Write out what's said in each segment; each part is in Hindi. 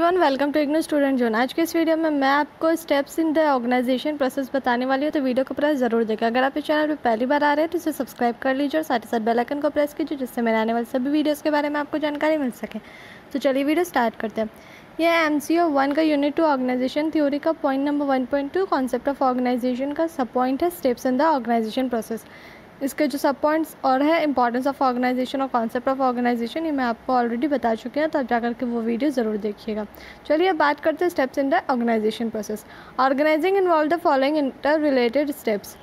Everyone, welcome to IGNOU student zone. आज के इस वीडियो में मैं आपको steps in the organisation process बताने वाली हूँ, तो वीडियो को प्रेस जरूर देखें। अगर आप इस चैनल पर पहली बार आ रहे हैं तो इसे सब्सक्राइब कर लीजिए और साथ ही साथ बेल आइकन को प्रेस कीजिए, जिससे मेरे आने वाले सभी वीडियोज़ के बारे में आपको जानकारी मिल सके। तो चलिए वीडियो स्टार्ट करते हैं। यह MCO 1 का यूनिट 2 ऑर्गेनाइजेशन थ्योरी का point number 1.2 concept of organisation का सब पॉइंट है steps in the organisation process. इसके जो सब पॉइंट्स और है इंपॉर्टेंस ऑफ ऑर्गेनाइजेशन और कॉन्सेप्ट ऑफ ऑर्गेनाइजेशन, ये मैं आपको ऑलरेडी बता चुके हैं, तो अब जाकर के वो वीडियो ज़रूर देखिएगा। चलिए अब बात करते हैं steps in the organisation process. Organising involve the following interrelated steps.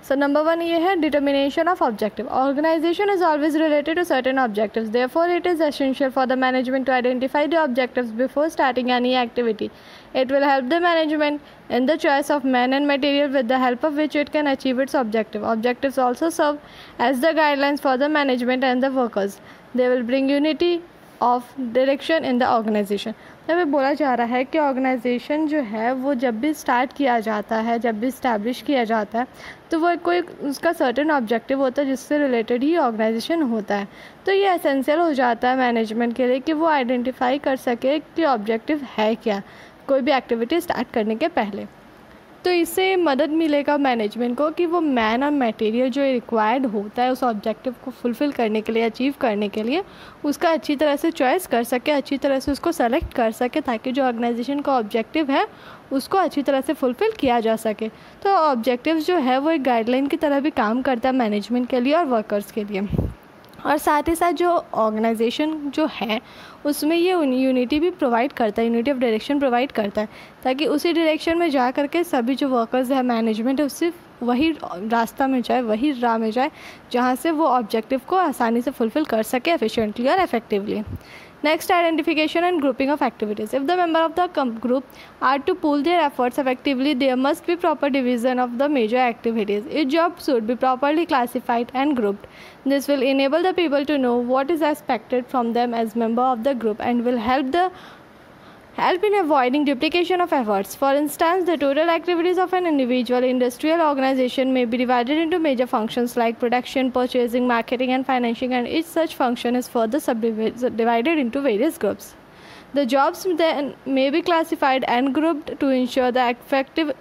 So number 1 ये है determination of objective. Organisation is always related to certain objectives, therefore it is essential for the management to identify the objectives before starting any activity. It will help the management in the choice of man and material with the help of which it can achieve its objective. Objectives also serve as the guidelines for the management and the workers. They will bring unity of direction in the organization. हमें बोला जा रहा है कि ऑर्गेनाइजेशन जो है वो जब भी स्टार्ट किया जाता है, जब भी इस्टेब्लिश किया जाता है, तो वो कोई उसका सर्टेन ऑब्जेक्टिव होता है जिससे रिलेटेड ही ऑर्गेनाइजेशन होता है। तो ये एसेंशियल हो जाता है मैनेजमेंट के लिए कि वो आइडेंटिफाई कर सके कि ऑब्जेक्टिव है क्या कोई भी एक्टिविटी स्टार्ट करने के पहले। तो इससे मदद मिलेगा मैनेजमेंट को कि वो मैन और मटेरियल जो रिक्वायर्ड होता है उस ऑब्जेक्टिव को फुलफ़िल करने के लिए, अचीव करने के लिए, उसका अच्छी तरह से चॉइस कर सके, अच्छी तरह से उसको सेलेक्ट कर सके, ताकि जो ऑर्गेनाइजेशन का ऑब्जेक्टिव है उसको अच्छी तरह से फुलफ़िल किया जा सके। तो ऑब्जेक्टिव जो है वो एक गाइडलाइन की तरह भी काम करता है मैनेजमेंट के लिए और वर्कर्स के लिए। और साथ ही साथ जो ऑर्गेनाइजेशन जो है उसमें ये यूनिटी भी प्रोवाइड करता है, यूनिटी ऑफ डायरेक्शन प्रोवाइड करता है, ताकि उसी डायरेक्शन में जा करके सभी जो वर्कर्स है, मैनेजमेंट है, उससे वही रास्ता में जाए, वही राह में जाए जहाँ से वो ऑब्जेक्टिव को आसानी से फुलफ़िल कर सके एफिशिएंटली और effectively. Next, identification and grouping of activities. If the member of the group are to pool their efforts effectively, there must be proper division of the major activities. Each job should be properly classified and grouped. This will enable the people to know what is expected from them as member of the group and will help in avoiding duplication of efforts. For instance, the total activities of an individual industrial organization may be divided into major functions like production, purchasing, marketing, and financing, and each such function is further subdivided into various groups. The jobs then may be classified and grouped to ensure the effective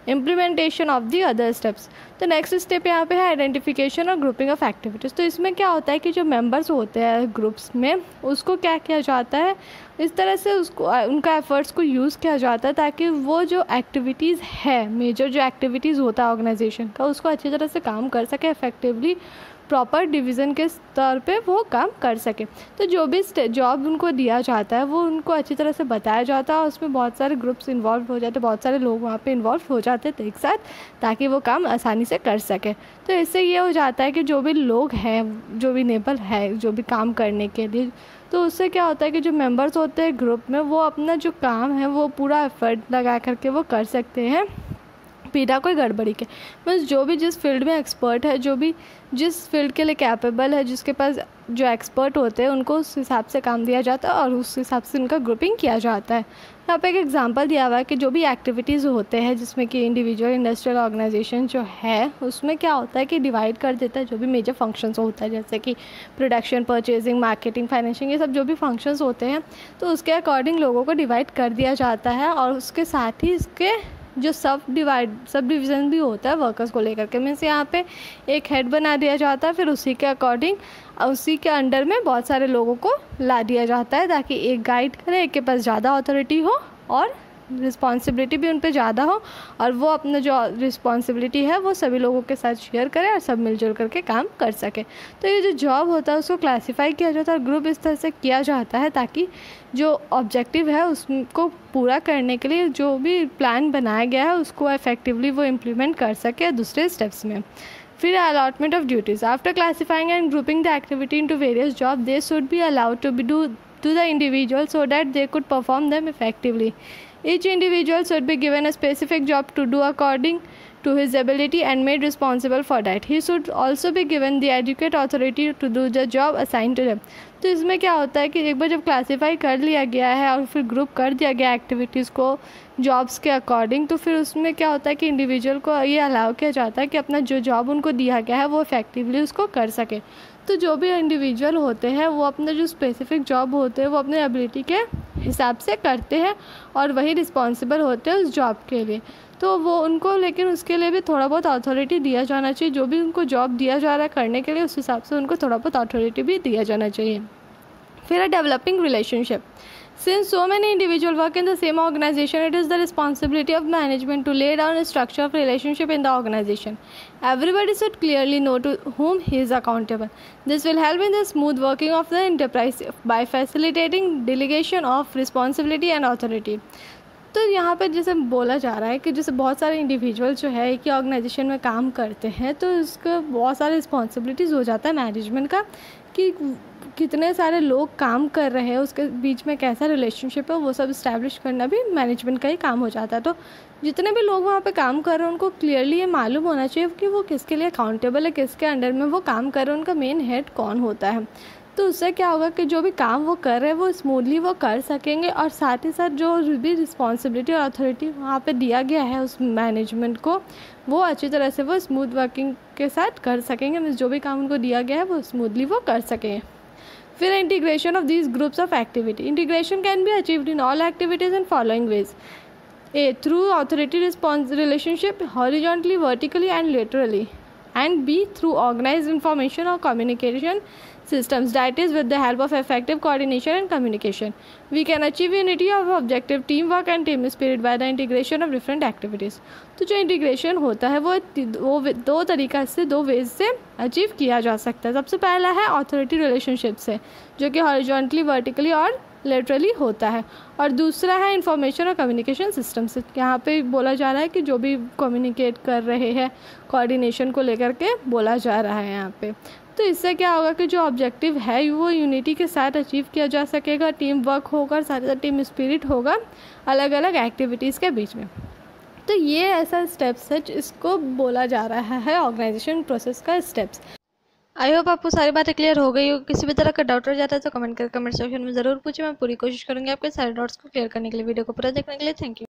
implementation of the other steps. तो नेक्स्ट स्टेप यहाँ पे है आइडेंटिफिकेशन और ग्रुपिंग ऑफ एक्टिविटीज़। तो इसमें क्या होता है कि जो मेंबर्स होते हैं ग्रुप्स में, उसको क्या किया जाता है, इस तरह से उसको उनका एफर्ट्स को यूज़ किया जाता है ताकि वो जो एक्टिविटीज़ है, मेजर जो एक्टिविटीज़ होता है ऑर्गेनाइजेशन का, उसको अच्छी तरह से काम कर सके, इफेक्टिवली प्रॉपर डिवीज़न के स्तर पे वो काम कर सके। तो जो भी जॉब उनको दिया जाता है वो उनको अच्छी तरह से बताया जाता है और उसमें बहुत सारे ग्रुप्स इन्वॉल्व हो जाते हैं, बहुत सारे लोग वहाँ पे इन्वॉल्व हो जाते थे एक साथ, ताकि वो काम आसानी से कर सके। तो इससे ये हो जाता है कि जो भी लोग हैं, जो भी नेबल है, जो भी काम करने के लिए, तो उससे क्या होता है कि जो मेंबर्स होते हैं ग्रुप में, वो अपना जो काम है वो पूरा एफर्ट लगा करके वो कर सकते हैं बिना कोई गड़बड़ी के। बस जो भी जिस फील्ड में एक्सपर्ट है, जो भी जिस फील्ड के लिए कैपेबल है, जिसके पास जो एक्सपर्ट होते हैं, उनको उस हिसाब से काम दिया जाता है और उस हिसाब से उनका ग्रुपिंग किया जाता है। यहाँ पे एक एग्जांपल दिया हुआ है कि जो भी एक्टिविटीज़ होते हैं जिसमें कि इंडिविजुअल इंडस्ट्रियल ऑर्गेनाइजेशन जो है उसमें क्या होता है कि डिवाइड कर देता है जो भी मेजर फंक्शंस होता है, जैसे कि प्रोडक्शन, परचेजिंग, मार्केटिंग, फाइनेंशिंग, ये सब जो भी फंक्शंस होते हैं, तो उसके अकॉर्डिंग लोगों को डिवाइड कर दिया जाता है। और उसके साथ ही इसके जो सब डिवीज़न भी होता है वर्कर्स को लेकर के, मीन्स यहाँ पे एक हेड बना दिया जाता है, फिर उसी के अकॉर्डिंग उसी के अंडर में बहुत सारे लोगों को ला दिया जाता है ताकि एक गाइड करे, एक के पास ज़्यादा अथॉरिटी हो और रिस्पॉन्सिबिलिटी भी उन पे ज़्यादा हो, और वो अपना जो रिस्पॉन्सिबिलिटी है वो सभी लोगों के साथ शेयर करे और सब मिलजुल करके काम कर सके। तो ये जो जॉब होता है उसको क्लासीफाई किया जाता है और ग्रुप इस तरह से किया जाता है ताकि जो ऑब्जेक्टिव है उसको पूरा करने के लिए जो भी प्लान बनाया गया है उसको इफेक्टिवली वो इम्प्लीमेंट कर सके दूसरे स्टेप्स में। फिर allotment of duties. After classifying and grouping the activity into various job, they should be allowed to be do to the individual so that they could perform them effectively. Each individual should be given a specific job to do according to his ability and made responsible for that. He should also be given the adequate authority to do the job assigned to him. तो इसमें क्या होता है कि एक बार जब क्लासीफाई कर लिया गया है और फिर ग्रुप कर दिया गया एक्टिविटीज़ को जॉब्स के अकॉर्डिंग, तो फिर उसमें क्या होता है कि इंडिविजुअल को ये अलाउ किया जाता है कि अपना जो जॉब उनको दिया गया है वो इफेक्टिवली उसको कर सके। तो जो भी इंडिविजुअल होते हैं वो अपना जो स्पेसिफिक जॉब होते हैं वो अपने एबिलिटी के हिसाब से करते हैं और वही रिस्पॉन्सिबल होते हैं उस जॉब के लिए। तो वो उनको लेकिन उसके लिए भी थोड़ा बहुत अथॉरिटी दिया जाना चाहिए। जो भी उनको जॉब दिया जा रहा है करने के लिए, उस हिसाब से उनको थोड़ा बहुत अथॉरिटी भी दिया जाना चाहिए। फिर developing relationship. Since so many individuals work in the same organization, it is the responsibility of management to lay down a structure of relationship in the organization. Everybody should clearly know to whom he is accountable. This will help in the smooth working of the enterprise by facilitating delegation of responsibility and authority. तो यहाँ पर जैसे बोला जा रहा है कि जैसे बहुत सारे इंडिविजुअल जो है एक ही ऑर्गेनाइजेशन में काम करते हैं, तो उसका बहुत सारे रिस्पॉन्सिबिलिटीज़ हो जाता है मैनेजमेंट का कि कितने सारे लोग काम कर रहे हैं, उसके बीच में कैसा रिलेशनशिप है, वो सब इस्टेब्लिश करना भी मैनेजमेंट का ही काम हो जाता है। तो जितने भी लोग वहाँ पे काम कर रहे हैं उनको क्लियरली ये मालूम होना चाहिए कि वो किसके लिए अकाउंटेबल है, किसके अंडर में वो काम कर रहे हैं, उनका मेन हेड कौन होता है। तो उससे क्या होगा कि जो भी काम वो कर रहे हैं वो स्मूथली वो कर सकेंगे, और साथ ही साथ जो भी रिस्पॉन्सिबिलिटी और अथॉरिटी वहाँ पे दिया गया है उस मैनेजमेंट को, वो अच्छी तरह से वो स्मूथ वर्किंग के साथ कर सकेंगे। मीन्स जो भी काम उनको दिया गया है वो स्मूथली वो कर सकेंगे। फिर integration of these groups of activity. Integration can be achieved in all activities in following veg: A, through authority response relationship horizontally, vertically and laterally, and B, through organized information or communication systems, that is with the help of effective coordination and communication. We can achieve unity of objective, teamwork and team spirit by the integration of different activities. तो जो इंटीग्रेशन होता है वो दो तरीक़ा से, दो वेज से अचीव किया जा सकता है। सबसे पहला है ऑथोरिटी रिलेशनशिप से, जो कि हॉरिजॉन्टली, वर्टिकली और लेटरली होता है, और दूसरा है इंफॉर्मेशन और कम्युनिकेशन सिस्टम से। यहाँ पे बोला जा रहा है कि जो भी कम्युनिकेट कर रहे हैं, कोऑर्डिनेशन को लेकर के बोला जा रहा है यहाँ पे। तो इससे क्या होगा कि जो ऑब्जेक्टिव है वो यूनिटी के साथ अचीव किया जा सकेगा, टीम वर्क होगा और साथ ही साथ टीम स्पिरिट होगा अलग अलग एक्टिविटीज़ के बीच में। तो ये ऐसा स्टेप्स है जिसको बोला जा रहा है ऑर्गेनाइजेशन प्रोसेस का स्टेप्स। आई होप आपको सारी बातें क्लियर हो गई हो। किसी भी तरह का डाउट रह जाता है तो कमेंट सेक्शन में ज़रूर पूछें, मैं पूरी कोशिश करूँगी आपके सारे डाउट्स को क्लियर करने के लिए। वीडियो को पूरा देखने के लिए थैंक यू।